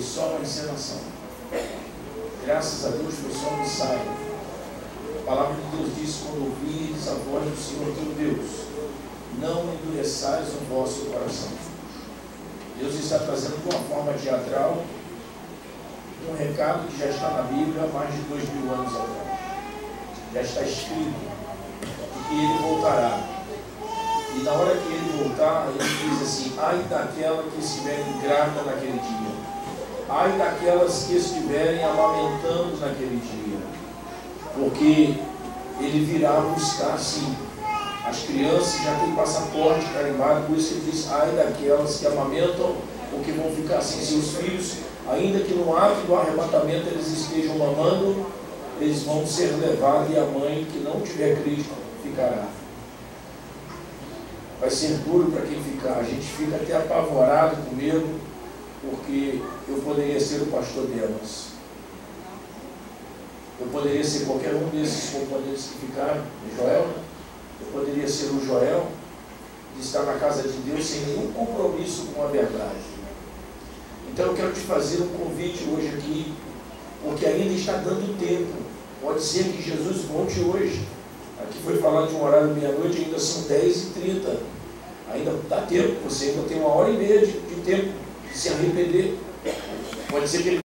só uma encenação. Graças a Deus foi só um ensaio. A palavra de Deus diz: quando ouvires a voz do Senhor teu Deus, não endureçais o vosso coração. Deus está trazendo de uma forma teatral um recado que já está na Bíblia há mais de 2000 anos atrás. Já está escrito que ele voltará. E na hora que ele voltar, ele diz assim: ai daquela que estiverem grávida naquele dia, ai daquelas que estiverem amamentando naquele dia, porque ele virá buscar, sim. As crianças já têm passaporte carimbado, por isso ele diz: ai daquelas que amamentam, porque vão ficar sem seus filhos, ainda que no ato do arrebatamento eles estejam mamando, eles vão ser levados, e a mãe que não tiver Cristo ficará. Vai ser duro para quem ficar. A gente fica até apavorado com medo, porque eu poderia ser o pastor delas. Eu poderia ser qualquer um desses companheiros que ficaram, o Joel, né? Eu poderia ser o Joel, de estar na casa de Deus sem nenhum compromisso com a verdade. Então eu quero te fazer um convite hoje aqui, porque ainda está dando tempo. Pode ser que Jesus volte hoje. Aqui foi falado de um horário meia-noite, ainda são 10h30. Ainda dá tempo, você ainda tem 1h30 de tempo de se arrepender. Pode ser que ele